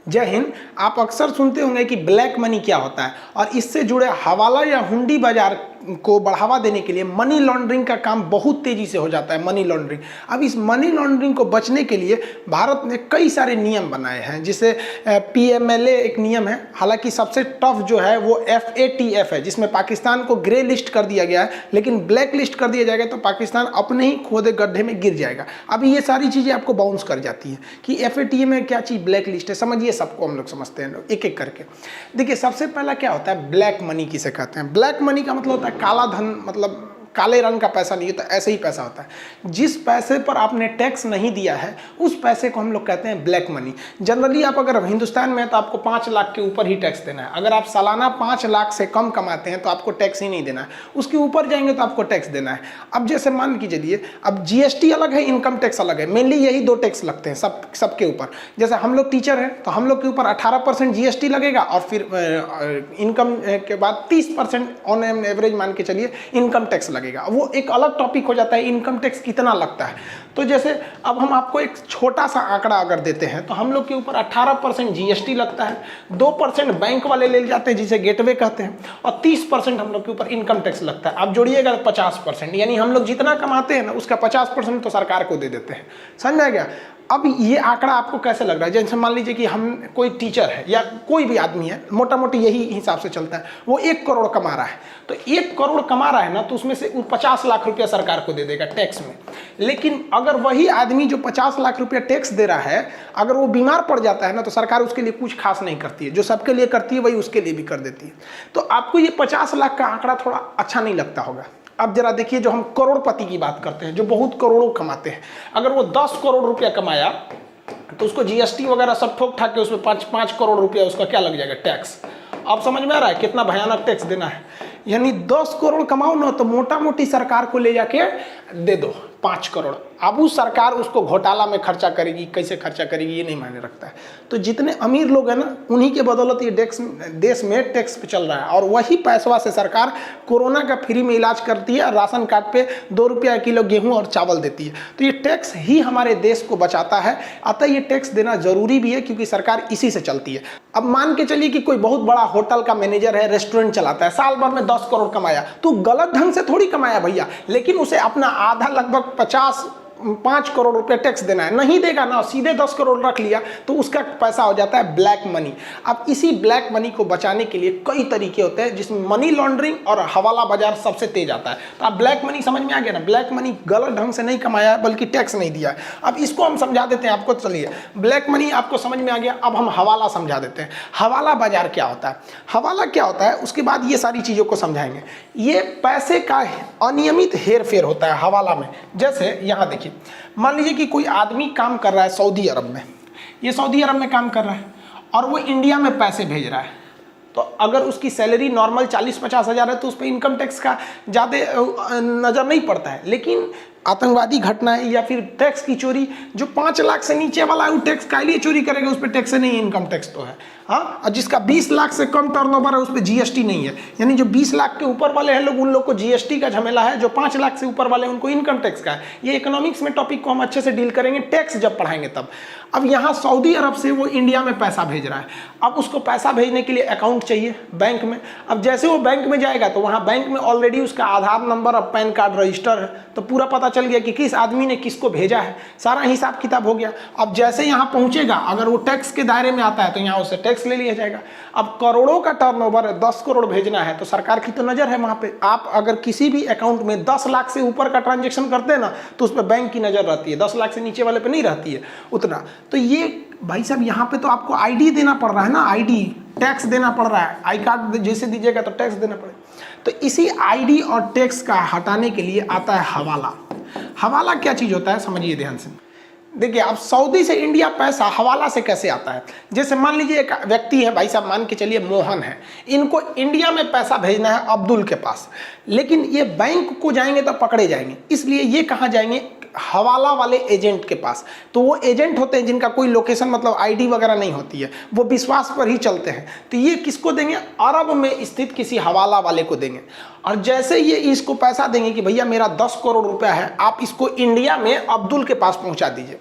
जय हिंद। आप अक्सर सुनते होंगे कि ब्लैक मनी क्या होता है और इससे जुड़े हवाला या हुंडी बाजार को बढ़ावा देने के लिए मनी लॉन्ड्रिंग का काम बहुत तेजी से हो जाता है। मनी लॉन्ड्रिंग, अब इस मनी लॉन्ड्रिंग को बचने के लिए भारत ने कई सारे नियम बनाए हैं, जिसे PMLA एक नियम है। हालांकि सबसे टफ जो है वो FATF है, जिसमें पाकिस्तान को ग्रे लिस्ट कर दिया गया है, लेकिन ब्लैक लिस्ट कर दिया जाएगा तो पाकिस्तान अपने ही खोदे गड्ढे में गिर जाएगा। अभी ये सारी चीज़ें आपको बाउंस कर जाती हैं कि FATF में क्या चीज़ ब्लैक लिस्ट है। समझिए, सबको हम लोग समझते हैं एक एक करके। देखिए, सबसे पहला क्या होता है, ब्लैक मनी किसे कहते हैं। ब्लैक मनी का मतलब होता है काला धन, मतलब काले रंग का पैसा नहीं होता, ऐसे ही पैसा होता है। जिस पैसे पर आपने टैक्स नहीं दिया है उस पैसे को हम लोग कहते हैं ब्लैक मनी। जनरली आप अगर हिंदुस्तान में हैं तो आपको 5 लाख के ऊपर ही टैक्स देना है। अगर आप सालाना 5 लाख से कम कमाते हैं तो आपको टैक्स ही नहीं देना है, उसके ऊपर जाएंगे तो आपको टैक्स देना है। अब जैसे मान के चलिए, अब GST अलग है, इनकम टैक्स अलग है। मेनली यही 2 टैक्स लगते हैं सबके ऊपर। जैसे हम लोग टीचर हैं तो हम लोग के ऊपर 18% GST लगेगा और फिर इनकम के बाद 30% ऑन एन एवरेज मान के चलिए इनकम टैक्स लगेगा। वो एक अलग टॉपिक हो जाता है, इनकम टैक्स कितना लगता है। तो जैसे अब हम आपको एक छोटा सा आंकड़ा अगर देते हैं तो हम लोग के ऊपर 18% GST लगता है, 2% बैंक वाले ले जाते हैं जिसे गेटवे कहते हैं, और 30% हम लोग के ऊपर इनकम टैक्स लगता है। आप जोड़िएगा 50%, यानी हम लोग जितना कमाते हैं ना उसका 50% तो सरकार को दे देते हैं। समझ गया। अब ये आंकड़ा आपको कैसे लग रहा है? जैसे मान लीजिए कि हम कोई टीचर है या कोई भी आदमी है, मोटा मोटी यही हिसाब से चलता है, वो 1 करोड़ कमा रहा है। तो 1 करोड़ कमा रहा है ना, तो उसमें से 50 लाख रुपया सरकार को दे देगा टैक्स में। लेकिन अगर वही आदमी जो 50 लाख रुपया टैक्स दे रहा है, अगर वो बीमार पड़ जाता है ना, तो सरकार उसके लिए कुछ खास नहीं करती है। जो सबके लिए करती है वही उसके लिए भी कर देती है। तो आपको ये 50 लाख का आंकड़ा थोड़ा अच्छा नहीं लगता होगा। अब जरा देखिए, जो हम करोड़पति की बात करते हैं, जो बहुत करोड़ों कमाते हैं, अगर वो 10 करोड़ रुपया कमाया तो उसको GST वगैरह सब ठोक ठाक के उसमें 5 करोड़ रुपया उसका क्या लग जाएगा, टैक्स। अब समझ में आ रहा है कितना भयानक टैक्स देना है। यानी 10 करोड़ कमाओ ना तो मोटा मोटी सरकार को ले जाके दे दो 5 करोड़। अब उस सरकार उसको घोटाला में खर्चा करेगी, कैसे खर्चा करेगी ये नहीं मायने रखता है। तो जितने अमीर लोग हैं ना, उन्हीं के बदौलत ये देश में टैक्स पे चल रहा है, और वही पैसवा से सरकार कोरोना का फ्री में इलाज करती है और राशन कार्ड पे 2 रुपया किलो गेहूं और चावल देती है। तो ये टैक्स ही हमारे देश को बचाता है। अतः ये टैक्स देना जरूरी भी है, क्योंकि सरकार इसी से चलती है। अब मान के चलिए कि कोई बहुत बड़ा होटल का मैनेजर है, रेस्टोरेंट चलाता है, साल भर में 10 करोड़ कमाया, तो गलत ढंग से थोड़ी कमाया भैया, लेकिन उसे अपना आधा लगभग 5 करोड़ रुपए टैक्स देना है, नहीं देगा ना, सीधे 10 करोड़ रख लिया तो उसका पैसा हो जाता है ब्लैक मनी। अब इसी ब्लैक मनी को बचाने के लिए कई तरीके होते हैं, जिसमें मनी लॉन्ड्रिंग और हवाला बाजार सबसे तेज आता है। तो आप ब्लैक मनी समझ में आ गया ना, ब्लैक मनी गलत ढंग से नहीं कमाया बल्कि टैक्स नहीं दिया। अब इसको हम समझा देते हैं आपको। चलिए, ब्लैक मनी आपको समझ में आ गया, अब हम हवाला समझा देते हैं। हवाला बाजार क्या होता है, हवाला क्या होता है, उसके बाद ये सारी चीज़ों को समझाएंगे। ये पैसे का अनियमित हेर फेर होता है हवाला में। जैसे यहाँ देखिए, मान लीजिए कि कोई आदमी काम कर रहा है सऊदी अरब में, ये सऊदी अरब में काम कर रहा है और वो इंडिया में पैसे भेज रहा है। तो अगर उसकी सैलरी नॉर्मल 40-50 हज़ार है तो उस पर इनकम टैक्स का ज़्यादा नज़र नहीं पड़ता है। लेकिन आतंकवादी घटनाएं या फिर टैक्स की चोरी, जो 5 लाख से नीचे वाला है वो टैक्स का लिए चोरी करेगा, उस पर टैक्स नहीं, इनकम टैक्स तो है। हाँ, और जिसका 20 लाख से कम टर्नओवर है उस पर GST नहीं है। यानी जो 20 लाख के ऊपर वाले हैं लोग, उन लोग को GST का झमेला है, जो 5 लाख से ऊपर वाले हैं उनको इनकम टैक्स का है। ये इकोनॉमिक्स में टॉपिक को हम अच्छे से डील करेंगे, टैक्स जब पढ़ाएंगे तब। अब यहाँ सऊदी अरब से वो इंडिया में पैसा भेज रहा है। अब उसको पैसा भेजने के लिए अकाउंट चाहिए बैंक में। अब जैसे वो बैंक में जाएगा तो वहाँ बैंक में ऑलरेडी उसका आधार नंबर और पैन कार्ड रजिस्टर है, तो पूरा पता चल गया कि किस आदमी ने किसको भेजा है, सारा हिसाब किताब हो गया। अब जैसे यहाँ पहुँचेगा, अगर वो टैक्स के दायरे में आता है तो यहाँ उससे टैक्स ले लिया जाएगा। अब करोड़ों का टर्नओवर है, 10 करोड़ भेजना है, तो सरकार की तो नज़र है वहाँ पे। आप अगर किसी भी अकाउंट में 10 लाख से ऊपर का ट्रांजेक्शन करते हैं ना, तो उस पर बैंक की नज़र रहती है, 10 लाख से नीचे वाले पे नहीं रहती है उतना। तो ये भाई साहब, यहाँ पे तो आपको ID देना पड़ रहा है ना, ID टैक्स देना पड़ रहा है। आई कार्ड जैसे दीजिएगा तो टैक्स देना पड़ेगा। तो इसी ID और टैक्स का हटाने के लिए आता है हवाला। हवाला क्या चीज़ होता है, समझिए ध्यान से। देखिए, आप सऊदी से इंडिया पैसा हवाला से कैसे आता है। जैसे मान लीजिए एक व्यक्ति है, भाई साहब मान के चलिए मोहन है, इनको इंडिया में पैसा भेजना है अब्दुल के पास, लेकिन ये बैंक को जाएंगे तो पकड़े जाएंगे, इसलिए ये कहाँ जाएंगे, हवाला वाले एजेंट के पास। तो वो एजेंट होते हैं जिनका कोई लोकेशन मतलब ID वगैरह नहीं होती है, वो विश्वास पर ही चलते हैं। तो ये किसको देंगे, अरब में स्थित किसी हवाला वाले को देंगे। और जैसे ये इसको पैसा देंगे कि भैया मेरा 10 करोड़ रुपया है, आप इसको इंडिया में अब्दुल के पास पहुंचा दीजिए,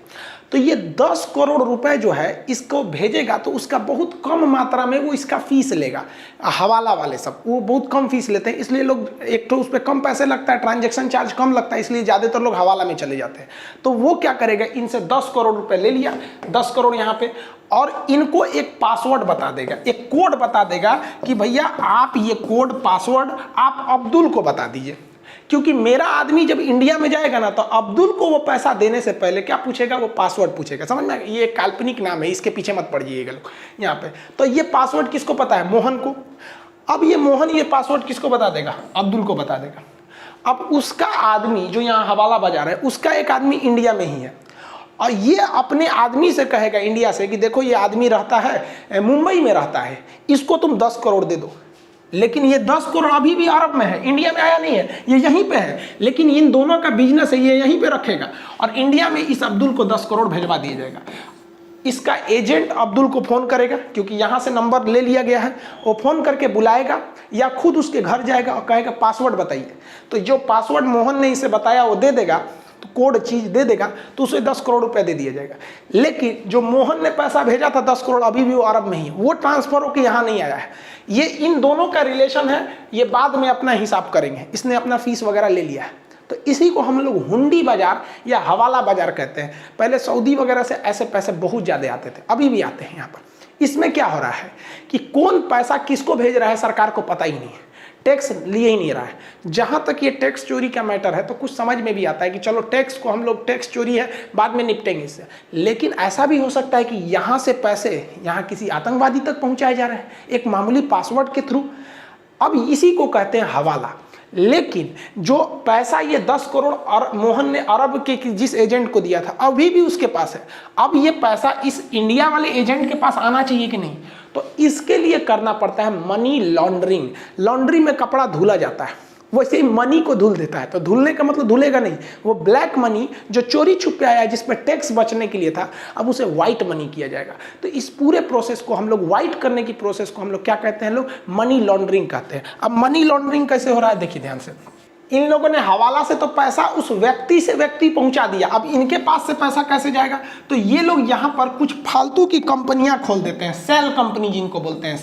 तो ये 10 करोड़ रुपए जो है इसको भेजेगा तो उसका बहुत कम मात्रा में वो इसका फीस लेगा। हवाला वाले सब वो बहुत कम फीस लेते हैं, इसलिए लोग एक तो उस पर कम पैसे लगता है, ट्रांजैक्शन चार्ज कम लगता है, इसलिए ज़्यादातर लोग हवाला में चले जाते हैं। तो वो क्या करेगा, इनसे 10 करोड़ रुपए ले लिया, 10 करोड़ यहाँ पे, और इनको एक पासवर्ड बता देगा, एक कोड बता देगा कि भैया आप ये कोड पासवर्ड आप अब्दुल को बता दीजिए, क्योंकि मेरा आदमी जब इंडिया में जाएगा ना तो अब्दुल को वो पैसा देने से पहले क्या पूछेगा, वो पासवर्ड पूछेगा। समझ में, ये काल्पनिक नाम है, इसके पीछे मत पड़ जाइएगा लोग यहाँ पे। तो ये पासवर्ड किसको पता है, मोहन को। अब ये मोहन ये पासवर्ड किसको बता देगा, अब्दुल को बता देगा। अब उसका आदमी जो यहाँ हवाला बाजार है, उसका एक आदमी इंडिया में ही है, और ये अपने आदमी से कहेगा इंडिया से कि देखो ये आदमी रहता है मुंबई में रहता है, इसको तुम 10 करोड़ दे दो। लेकिन ये 10 करोड़ अभी भी अरब में है, इंडिया में आया नहीं है, ये यहीं पे है, लेकिन इन दोनों का बिजनेस है, ये यहीं पे रखेगा और इंडिया में इस अब्दुल को 10 करोड़ भेजवा दिया जाएगा। इसका एजेंट अब्दुल को फ़ोन करेगा, क्योंकि यहाँ से नंबर ले लिया गया है, वो फ़ोन करके बुलाएगा या खुद उसके घर जाएगा और कहेगा पासवर्ड बताइए। तो जो पासवर्ड मोहन ने इसे बताया वो दे देगा, तो कोड चीज़ दे देगा, तो उसे 10 करोड़ रुपए दे दिया जाएगा। लेकिन जो मोहन ने पैसा भेजा था 10 करोड़, अभी भी वो अरब में ही है, वो ट्रांसफर होकर यहाँ नहीं आया है। ये इन दोनों का रिलेशन है, ये बाद में अपना हिसाब करेंगे, इसने अपना फीस वगैरह ले लिया है। तो इसी को हम लोग हुंडी बाजार या हवाला बाजार कहते हैं। पहले सऊदी वगैरह से ऐसे पैसे बहुत ज़्यादा आते थे, अभी भी आते हैं यहाँ पर। इसमें क्या हो रहा है कि कौन पैसा किसको भेज रहा है सरकार को पता ही नहीं है, टैक्स लिए ही नहीं रहा है। जहाँ तक ये टैक्स चोरी का मैटर है तो कुछ समझ में भी आता है कि चलो टैक्स को हम लोग, टैक्स चोरी है बाद में निपटेंगे इससे, लेकिन ऐसा भी हो सकता है कि यहाँ से पैसे यहाँ किसी आतंकवादी तक पहुँचाए जा रहे हैं एक मामूली पासवर्ड के थ्रू। अब इसी को कहते हैं हवाला। लेकिन जो पैसा ये 10 करोड़ और मोहन ने अरब के जिस एजेंट को दिया था अभी भी उसके पास है, अब ये पैसा इस इंडिया वाले एजेंट के पास आना चाहिए कि नहीं, तो इसके लिए करना पड़ता है मनी लॉन्ड्रिंग। लॉन्ड्री में कपड़ा धुला जाता है, वैसे ही मनी को धुल देता है। तो धुलने का मतलब धुलेगा नहीं, वो ब्लैक मनी जो चोरी छुप के आया जिसमें टैक्स बचने के लिए था, अब उसे व्हाइट मनी किया जाएगा। तो इस पूरे प्रोसेस को हम लोग, व्हाइट करने की प्रोसेस को हम लोग क्या कहते हैं, लोग मनी लॉन्ड्रिंग कहते हैं। अब मनी लॉन्ड्रिंग कैसे हो रहा है देखिए ध्यान से। इन लोगों ने हवाला से तो पैसा उस व्यक्ति से व्यक्ति पहुंचा दिया, अब इनके पास से पैसा कैसे जाएगा, तो ये लोग यहाँ पर कुछ फालतू की कंपनियां खोल देते हैं, सेल कंपनी जिनको बोलते हैं।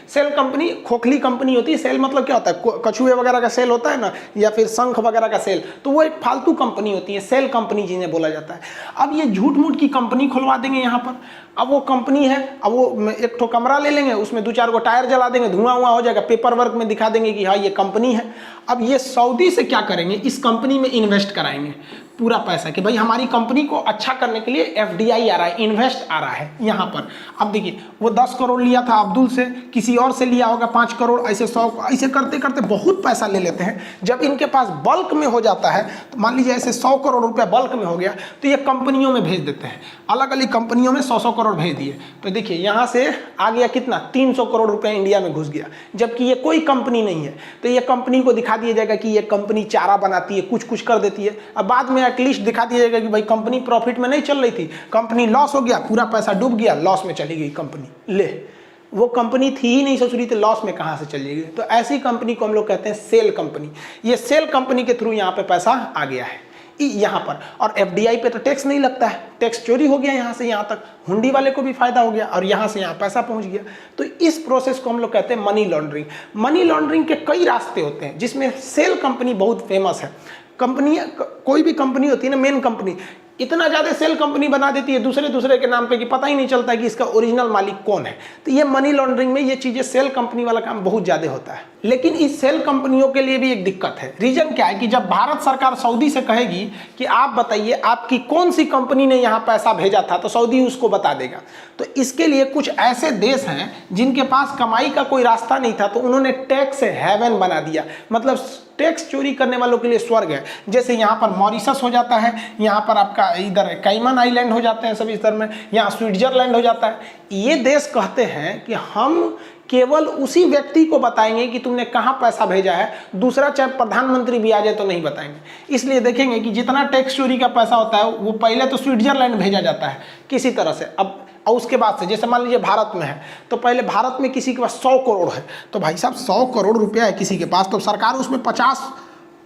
सेल कंपनी खोखली कंपनी होती है। सेल मतलब क्या होता है, कछुए वगैरह का सेल होता है ना, या फिर शंख वगैरह का सेल, तो वो एक फालतू कंपनी होती है, सेल कंपनी जिन्हें बोला जाता है। अब ये झूठ मूठ की कंपनी खुलवा देंगे यहाँ पर। अब वो कंपनी है, अब वो एक ठो कमरा ले लेंगे, उसमें 2-4 गो टायर जला देंगे, धुआं हुआ हो जाएगा, पेपर वर्क में दिखा देंगे कि हाँ ये कंपनी है। अब ये सऊदी से क्या करेंगे, इस कंपनी में इन्वेस्ट कराएंगे पूरा पैसा कि भाई हमारी कंपनी को अच्छा करने के लिए FDI आ रहा है, इन्वेस्ट आ रहा है यहाँ पर। अब देखिए वो 10 करोड़ लिया था अब्दुल से, किसी और से लिया होगा 5 करोड़, ऐसे 100, ऐसे करते करते बहुत पैसा ले लेते हैं। जब इनके पास बल्क में हो जाता है, तो मान लीजिए ऐसे 100 करोड़ रुपया बल्क में हो गया, तो ये कंपनियों में भेज देते हैं, अलग अलग कंपनियों में 100-100 करोड़ भेज दिए। तो देखिए यहाँ से आ गया कितना, 300 करोड़ रुपया इंडिया में घुस गया, जबकि ये कोई कंपनी नहीं है। तो ये कंपनी को दिखा दिया जाएगा कि ये कंपनी चारा बनाती है, कुछ कुछ कर देती है। अब बाद में एटलीस्ट दिखा दिया जाएगा कि भाई कंपनी प्रॉफिट में नहीं चल रही थी, कंपनी लॉस हो गया, पूरा पैसा डूब गया, लॉस में चली गई कंपनी। ले, वो कंपनी थी ही नहीं ससुरी, तो लॉस में कहाँ से चली गई। तो ऐसी कंपनी को हम लोग कहते हैं सेल कंपनी। ये सेल कंपनी के थ्रू यहाँ पे पैसा आ गया है यहाँ पर, और FDI पे तो टैक्स नहीं लगता है, टैक्स चोरी हो गया यहाँ से यहाँ तक, हुंडी वाले को भी फायदा हो गया और यहाँ से यहाँ पैसा पहुँच गया। तो इस प्रोसेस को हम लोग कहते हैं मनी लॉन्ड्रिंग। मनी लॉन्ड्रिंग के कई रास्ते होते हैं, जिसमें सेल कंपनी बहुत फेमस है। कंपनी, कोई भी कंपनी होती है ना, मेन कंपनी इतना ज़्यादा सेल कंपनी बना देती है दूसरे के नाम पे कि पता ही नहीं चलता कि इसका ओरिजिनल मालिक कौन है। तो ये मनी लॉन्ड्रिंग में ये चीज़ें, सेल कंपनी वाला काम बहुत ज़्यादा होता है। लेकिन इस सेल कंपनियों के लिए भी एक दिक्कत है। रीजन क्या है कि जब भारत सरकार सऊदी से कहेगी कि आप बताइए आपकी कौन सी कंपनी ने यहाँ पैसा भेजा था, तो सऊदी उसको बता देगा। तो इसके लिए कुछ ऐसे देश हैं जिनके पास कमाई का कोई रास्ता नहीं था, तो उन्होंने टैक्स हेवन बना दिया, मतलब टैक्स चोरी करने वालों के लिए स्वर्ग है। जैसे यहाँ पर मॉरिशस हो जाता है, यहाँ पर आपका इधर कैमन आइलैंड हो जाते हैं, सभी इधर में, यहाँ स्विट्जरलैंड हो जाता है। ये देश कहते हैं कि हम केवल उसी व्यक्ति को बताएंगे कि तुमने कहाँ पैसा भेजा है, दूसरा चाहे प्रधानमंत्री भी आ जाए तो नहीं बताएंगे। इसलिए देखेंगे कि जितना टैक्स चोरी का पैसा होता है वो पहले तो स्विट्जरलैंड भेजा जाता है किसी तरह से। अब और उसके बाद से, जैसे मान लीजिए भारत में है, तो पहले भारत में किसी के पास 100 करोड़ है, तो भाई साहब 100 करोड़ रुपया है किसी के पास, तो सरकार उसमें 50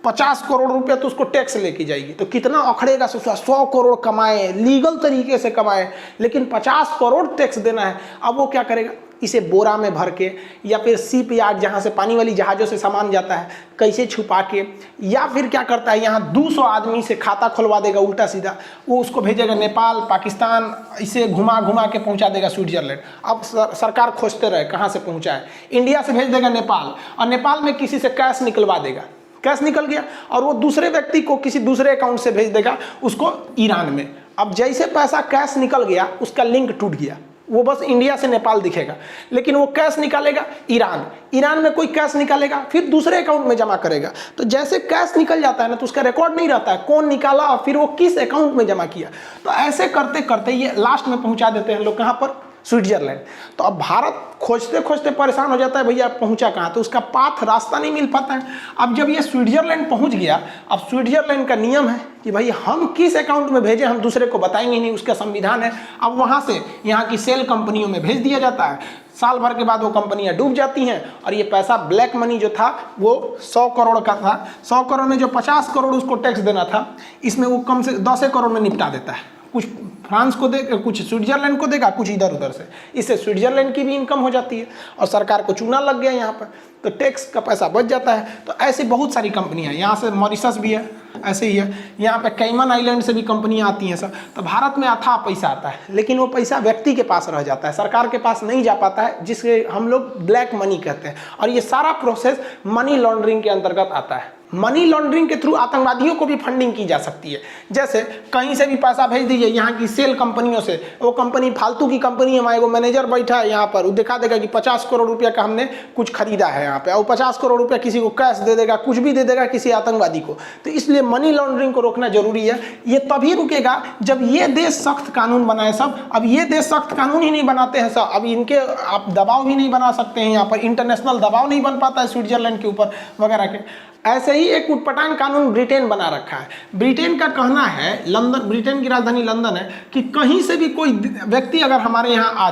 50 करोड़ रुपया तो उसको टैक्स लेके जाएगी, तो कितना अखड़ेगा, 100 करोड़ कमाए, लीगल तरीके से कमाए, लेकिन 50 करोड़ टैक्स देना है। अब वो क्या करेगा, इसे बोरा में भर के या फिर शिप यार्ड जहाँ से पानी वाली जहाज़ों से सामान जाता है कैसे छुपा के, या फिर क्या करता है यहाँ 200 आदमी से खाता खुलवा देगा उल्टा सीधा, वो उसको भेजेगा नेपाल, पाकिस्तान, इसे घुमा घुमा के पहुँचा देगा स्विट्जरलैंड। अब सरकार खोजते रहे कहाँ से पहुँचा है, इंडिया से भेज देगा नेपाल, और नेपाल में किसी से कैश निकलवा देगा, कैश निकल गया और वो दूसरे व्यक्ति को किसी दूसरे अकाउंट से भेज देगा उसको ईरान में। अब जैसे पैसा कैश निकल गया उसका लिंक टूट गया, वो बस इंडिया से नेपाल दिखेगा, लेकिन वो कैश निकालेगा ईरान, ईरान में कोई कैश निकालेगा फिर दूसरे अकाउंट में जमा करेगा। तो जैसे कैश निकल जाता है ना तो उसका रिकॉर्ड नहीं रहता है कौन निकाला और फिर वो किस अकाउंट में जमा किया। तो ऐसे करते करते ये लास्ट में पहुंचा देते हैं लोग कहाँ पर, स्विट्जरलैंड। तो अब भारत खोजते खोजते परेशान हो जाता है, भैया पहुंचा कहाँ, तो उसका पाथ रास्ता नहीं मिल पाता है। अब जब ये स्विट्जरलैंड पहुंच गया, अब स्विट्जरलैंड का नियम है कि भाई हम किस अकाउंट में भेजें हम दूसरे को बताएंगे नहीं, उसका संविधान है। अब वहाँ से यहाँ की सेल कंपनियों में भेज दिया जाता है, साल भर के बाद वो कंपनियां डूब जाती हैं और ये पैसा ब्लैक मनी जो था वो 100 करोड़ का था, 100 करोड़ में जो 50 करोड़ उसको टैक्स देना था, इसमें वो कम से 10 करोड़ में निपटा देता है। कुछ फ्रांस को दे, कुछ स्विट्जरलैंड को देगा, कुछ इधर उधर से, इससे स्विट्जरलैंड की भी इनकम हो जाती है और सरकार को चूना लग गया यहाँ पर, तो टैक्स का पैसा बच जाता है। तो ऐसी बहुत सारी कंपनियाँ, यहाँ से मॉरिशस भी है, ऐसे ही है, यहाँ पे कैमन आइलैंड से भी कंपनियाँ आती हैं सब। तो भारत में अथाह पैसा आता है, लेकिन वो पैसा व्यक्ति के पास रह जाता है, सरकार के पास नहीं जा पाता है, जिसके हम लोग ब्लैक मनी कहते हैं। और ये सारा प्रोसेस मनी लॉन्ड्रिंग के अंतर्गत आता है। मनी लॉन्ड्रिंग के थ्रू आतंकवादियों को भी फंडिंग की जा सकती है। जैसे कहीं से भी पैसा भेज दीजिए यहाँ की सेल कंपनियों से, वो कंपनी फालतू की कंपनी है, हमारे वो मैनेजर बैठा है यहाँ पर, वो दिखा देगा कि 50 करोड़ रुपया का हमने कुछ खरीदा है यहाँ पे, और 50 करोड़ रुपया किसी को कैश दे देगा, कुछ भी दे देगा किसी आतंकवादी को। तो इसलिए मनी लॉन्ड्रिंग को रोकना जरूरी है। ये तभी रुकेगा जब ये देश सख्त कानून बनाए सब। अब ये देश सख्त कानून ही नहीं बनाते हैं सब, अब इनके आप दबाव भी नहीं बना सकते हैं, यहाँ पर इंटरनेशनल दबाव नहीं बन पाता है स्विट्जरलैंड के ऊपर वगैरह के। ऐसे ही एक उटपटांग कानून ब्रिटेन बना रखा है। ब्रिटेन का कहना है, लंदन, ब्रिटेन की राजधानी लंदन है, कि कहीं से भी कोई व्यक्ति अगर हमारे यहाँ आ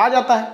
जाता है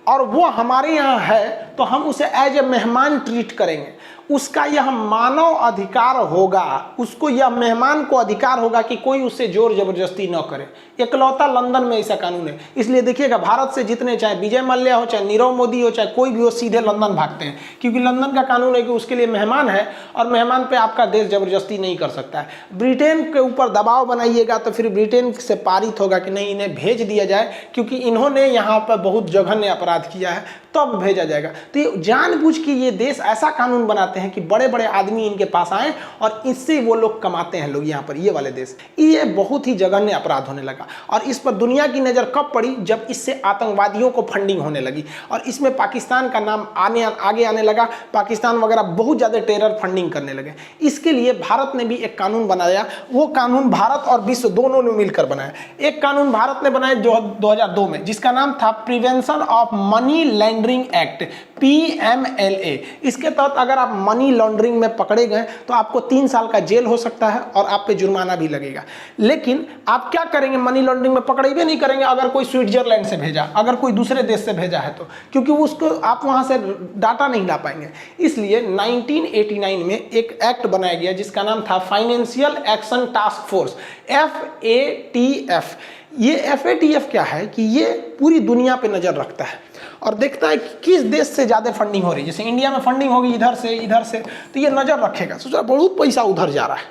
और वो हमारे यहाँ है तो हम उसे एज ए मेहमान ट्रीट करेंगे। उसका यह मानव अधिकार होगा, उसको यह मेहमान को अधिकार होगा कि कोई उससे जोर जबरदस्ती न करे। इकलौता लंदन में ऐसा कानून है। इसलिए देखिएगा भारत से जितने, चाहे विजय मल्ल्या हो, चाहे नीरव मोदी हो, चाहे कोई भी हो, सीधे लंदन भागते हैं, क्योंकि लंदन का कानून है कि उसके लिए मेहमान है और मेहमान पे आपका देश जबरदस्ती नहीं कर सकता है। ब्रिटेन के ऊपर दबाव बनाइएगा तो फिर ब्रिटेन से पारित होगा कि नहीं इन्हें भेज दिया जाए, क्योंकि इन्होंने यहाँ पर बहुत जघन्य अपराध किया है, तब भेजा जाएगा। तो ये जानबूझ के ये देश ऐसा कानून बनाते हैं कि बड़े बड़े आदमी इनके पास आए और इससे वो लोग कमाते हैं लोग यहाँ पर, ये वाले देश। ये बहुत ही जघन्य अपराध होने लगा और इस पर दुनिया की नज़र कब पड़ी, जब इससे आतंकवादियों को फंडिंग होने लगी और इसमें पाकिस्तान का नाम आगे आने लगा। पाकिस्तान वगैरह बहुत ज़्यादा टेरर फंडिंग करने लगे। इसके लिए भारत ने भी एक कानून बनाया। वो कानून भारत और विश्व दोनों ने मिलकर बनाया। एक कानून भारत ने बनाया 2002 में, जिसका नाम था prevention of money laundering act, PMLA। इसके तहत अगर आप मनी लॉन्ड्रिंग में पकड़े गए तो आपको 3 साल का जेल हो सकता है और आप पे जुर्माना भी लगेगा। लेकिन आप क्या करेंगे, मनी लॉन्ड्रिंग में पकड़े नहीं करेंगे अगर कोई स्विट्जरलैंड से भेजा, अगर कोई दूसरे देश से भेजा है तो, क्योंकि उसको आप वहां से डाटा नहीं ला पाएंगे। इसलिए 1989 में एक एक्ट बनाया गया जिसका नाम था financial action task force, FATF। ये FATF क्या है कि ये पूरी दुनिया पे नजर रखता है और देखता है कि किस देश से ज़्यादा फंडिंग हो रही है। जैसे इंडिया में फंडिंग होगी इधर से, तो ये नज़र रखेगा, सोचा बहुत पैसा उधर जा रहा है,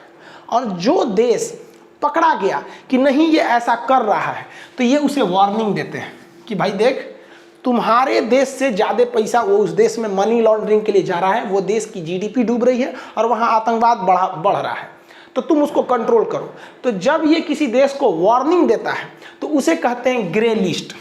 और जो देश पकड़ा गया कि नहीं ये ऐसा कर रहा है तो ये उसे वार्निंग देते हैं कि भाई देख, तुम्हारे देश से ज़्यादा पैसा वो उस देश में मनी लॉन्ड्रिंग के लिए जा रहा है, वो देश की GDP डूब रही है और वहाँ आतंकवाद बढ़ रहा है, तो तुम उसको कंट्रोल करो। तो जब ये किसी देश को वार्निंग देता है तो उसे कहते हैं ग्रे लिस्ट,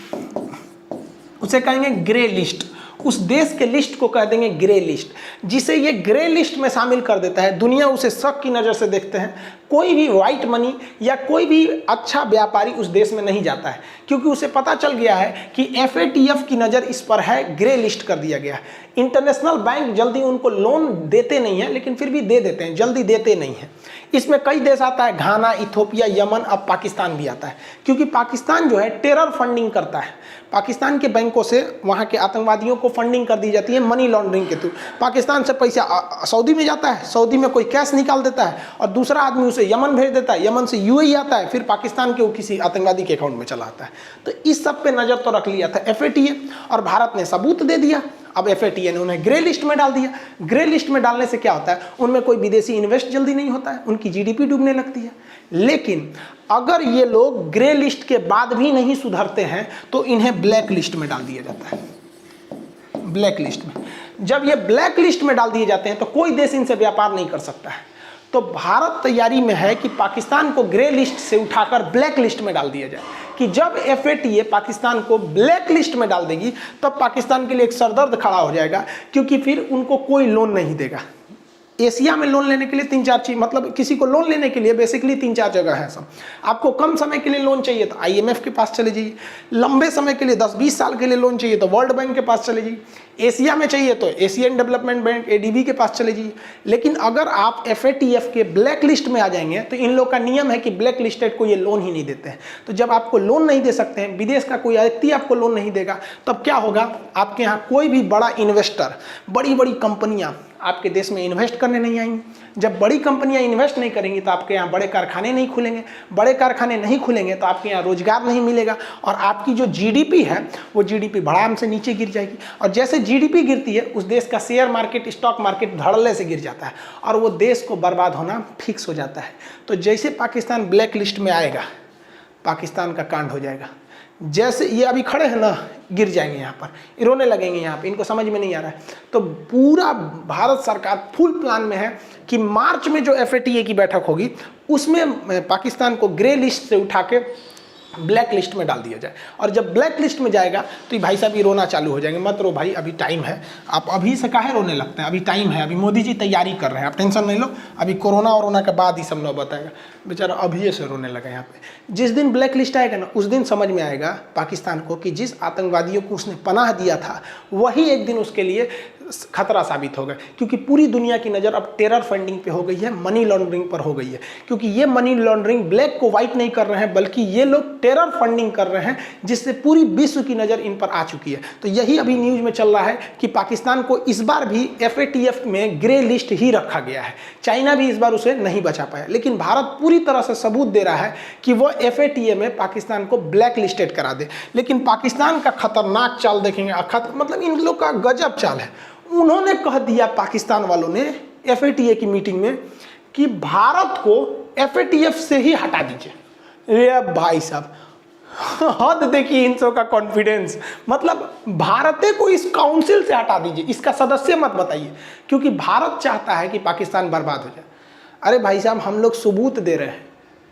उसे कहेंगे ग्रे लिस्ट। उस देश के लिस्ट को कह देंगे ग्रे लिस्ट। जिसे ये ग्रे लिस्ट में शामिल कर देता है, दुनिया उसे शक की नज़र से देखते हैं। कोई भी वाइट मनी या कोई भी अच्छा व्यापारी उस देश में नहीं जाता है, क्योंकि उसे पता चल गया है कि FATF की नज़र इस पर है, ग्रे लिस्ट कर दिया गया है। इंटरनेशनल बैंक जल्दी उनको लोन देते नहीं है, लेकिन फिर भी दे देते हैं, जल्दी देते नहीं हैं। इसमें कई देश आता है, घाना, इथोपिया, यमन, अब पाकिस्तान भी आता है, क्योंकि पाकिस्तान जो है टेरर फंडिंग करता है। पाकिस्तान के बैंकों से वहाँ के आतंकवादियों को फंडिंग कर दी जाती है मनी लॉन्ड्रिंग के थ्रू। पाकिस्तान से पैसा सऊदी में जाता है, सऊदी में कोई कैश निकाल देता है और दूसरा आदमी उसे यमन भेज देता है, यमन से यूएई आता है, फिर पाकिस्तान के वो किसी आतंकवादी के अकाउंट में चला आता है। तो इस सब पे नज़र तो रख लिया था FATA, और भारत ने सबूत दे दिया। अब FATA ने उन्हें ग्रे लिस्ट में डाल दिया। ग्रे लिस्ट में डालने से क्या होता है, उनमें कोई विदेशी इन्वेस्ट जल्दी नहीं होता है, उनकी GDP डूबने लगती है। लेकिन अगर ये लोग ग्रे लिस्ट के बाद भी नहीं सुधरते हैं तो इन्हें ब्लैक लिस्ट में डाल दिया जाता है। ब्लैक लिस्ट में जब ये ब्लैक लिस्ट में डाल दिए जाते हैं तो कोई देश इनसे व्यापार नहीं कर सकता है। तो भारत तैयारी में है कि पाकिस्तान को ग्रे लिस्ट से उठाकर ब्लैक लिस्ट में डाल दिया जाए, कि जब FATA पाकिस्तान को ब्लैक लिस्ट में डाल देगी तब पाकिस्तान के लिए एक सरदर्द खड़ा हो जाएगा, क्योंकि फिर उनको कोई लोन नहीं देगा। एशिया में लोन लेने के लिए 3-4 चीज, मतलब किसी को लोन लेने के लिए बेसिकली 3-4 जगह है सब। आपको कम समय के लिए लोन चाहिए तो IMF के पास चले जाइए, लंबे समय के लिए 10-20 साल के लिए लोन चाहिए तो वर्ल्ड बैंक के पास चले जाइए, एशिया में चाहिए तो एशियन डेवलपमेंट बैंक ADB के पास चले जाइए। लेकिन अगर आप FATF के ब्लैक लिस्ट में आ जाएंगे तो इन लोग का नियम है कि ब्लैक लिस्टेड को ये लोन ही नहीं देते हैं। तो जब आपको लोन नहीं दे सकते हैं, विदेश का कोई व्यक्ति आपको लोन नहीं देगा, तब क्या होगा, आपके यहाँ कोई भी बड़ा इन्वेस्टर, बड़ी बड़ी कंपनियां आपके देश में इन्वेस्ट करने नहीं आएंगी। जब बड़ी कंपनियां इन्वेस्ट नहीं करेंगी तो आपके यहाँ बड़े कारखाने नहीं खुलेंगे, बड़े कारखाने नहीं खुलेंगे तो आपके यहाँ रोजगार नहीं मिलेगा, और आपकी जो GDP है वो GDP भड़ाम से नीचे गिर जाएगी। और जैसे GDP गिरती है उस देश का शेयर मार्केट, स्टॉक मार्केट धड़ल्ले से गिर जाता है और वो देश को बर्बाद होना फिक्स हो जाता है। तो जैसे पाकिस्तान ब्लैक लिस्ट में आएगा, पाकिस्तान का कांड हो जाएगा। जैसे ये अभी खड़े हैं ना, गिर जाएंगे यहाँ पर, रोने लगेंगे यहाँ पे, इनको समझ में नहीं आ रहा है। तो पूरा भारत सरकार फुल प्लान में है कि मार्च में जो FATA की बैठक होगी उसमें पाकिस्तान को ग्रे लिस्ट से उठा के ब्लैक लिस्ट में डाल दिया जाए। और जब ब्लैक लिस्ट में जाएगा तो ये भाई साहब ये रोना चालू हो जाएंगे, मत रो भाई, अभी टाइम है। आप अभी से काहे रोने लगते हैं, अभी टाइम है, अभी मोदी जी तैयारी कर रहे हैं, आप टेंशन नहीं लो, अभी कोरोना वरोना के बाद ही सब लोग बताएगा। बेचारा अभी से रोने लगा यहाँ पे। जिस दिन ब्लैक लिस्ट आएगा ना, उस दिन समझ में आएगा पाकिस्तान को कि जिस आतंकवादियों को उसने पनाह दिया था वही एक दिन उसके लिए खतरा साबित होगा, क्योंकि पूरी दुनिया की नज़र अब टेरर फंडिंग पे हो गई है, मनी लॉन्ड्रिंग पर हो गई है। क्योंकि ये मनी लॉन्ड्रिंग ब्लैक को वाइट नहीं कर रहे हैं, बल्कि ये लोग टेरर फंडिंग कर रहे हैं, जिससे पूरी विश्व की नज़र इन पर आ चुकी है। तो यही अभी न्यूज़ में चल रहा है कि पाकिस्तान को इस बार भी FATF में ग्रे लिस्ट ही रखा गया है। चाइना भी इस बार उसे नहीं बचा पाया, लेकिन भारत पूरी तरह से सबूत दे रहा है कि वो FATA में पाकिस्तान को ब्लैक लिस्टेड करा दे। लेकिन पाकिस्तान का खतरनाक चाल देखेंगे, मतलब इन लोग का गजब चाल है। उन्होंने कह दिया पाकिस्तान वालों ने FATA की मीटिंग में कि भारत को FATF से ही हटा दीजिए। ये भाई साहब हद देखिए इन सब का कॉन्फिडेंस, मतलब भारत को इस काउंसिल से हटा दीजिए, इसका सदस्य मत बताइए, क्योंकि भारत चाहता है कि पाकिस्तान बर्बाद हो जाए। अरे भाई साहब हम लोग सबूत दे रहे हैं,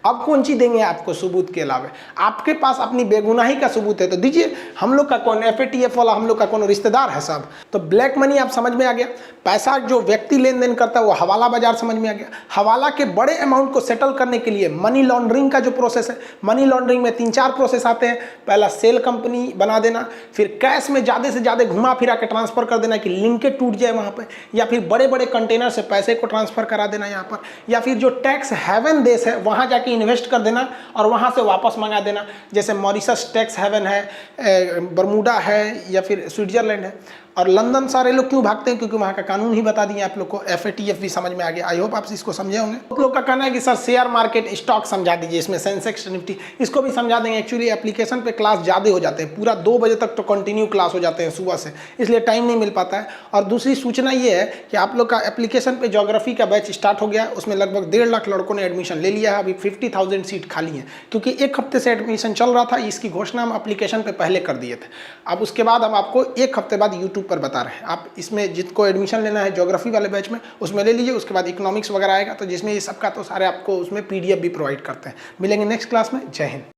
अब कौन सी देंगे आपको सबूत के अलावा? आपके पास अपनी बेगुनाही का सबूत है तो दीजिए। हम लोग का कौन FATF वाला हम लोग का कौन रिश्तेदार है साहब? तो ब्लैक मनी आप समझ में आ गया, पैसा जो व्यक्ति लेन देन करता है वो हवाला बाजार समझ में आ गया। हवाला के बड़े अमाउंट को सेटल करने के लिए मनी लॉन्ड्रिंग का जो प्रोसेस है, मनी लॉन्ड्रिंग में 3-4 प्रोसेस आते हैं। पहला सेल कंपनी बना देना, फिर कैश में ज़्यादा से ज़्यादा घुमा फिरा के ट्रांसफर कर देना कि लिंकेज टूट जाए वहाँ पर, या फिर बड़े बड़े कंटेनर से पैसे को ट्रांसफर करा देना यहाँ पर, या फिर जो टैक्स हेवन देश है वहाँ जाके इन्वेस्ट कर देना और वहाँ से वापस मंगा देना। जैसे मॉरिशस टैक्स हेवन है, बरमूडा है, या फिर स्विट्जरलैंड है। और लंदन सारे लोग क्यों भागते हैं? क्योंकि वहाँ का कानून ही बता दिए आप लोग को। FATF भी समझ में आ गया। आई होप आप इसको समझे होंगे। आप लोग का कहना है कि सर शेयर मार्केट स्टॉक समझा दीजिए, इसमें सेंसेक्स निफ्टी, इसको भी समझा देंगे। एक्चुअली एप्लीकेशन पे क्लास ज़्यादा हो जाते हैं, पूरा 2 बजे तक तो कंटिन्यू क्लास हो जाते हैं सुबह से, इसलिए टाइम नहीं मिल पाता है। और दूसरी सूचना ये है कि आप लोग का एप्लीकेशन पे ज्योग्राफी का बैच स्टार्ट हो गया है, उसमें लगभग 1.5 लाख लड़कों ने एडमिशन ले लिया है। अभी 50,000 सीट खाली हैं, क्योंकि 1 हफ्ते से एडमिशन चल रहा था। इसकी घोषणा हम एप्लीकेशन पे पहले कर दिए थे। अब उसके बाद हम आपको 1 हफ्ते बाद यूट्यूब पर बता रहे हैं। आप इसमें जिसको एडमिशन लेना है ज्योग्राफी वाले बैच में, उसमें ले लीजिए। उसके बाद इकोनॉमिक्स वगैरह आएगा, तो जिसमें ये सबका तो सारे आपको उसमें PDF भी प्रोवाइड करते हैं। मिलेंगे नेक्स्ट क्लास में। जय हिंद।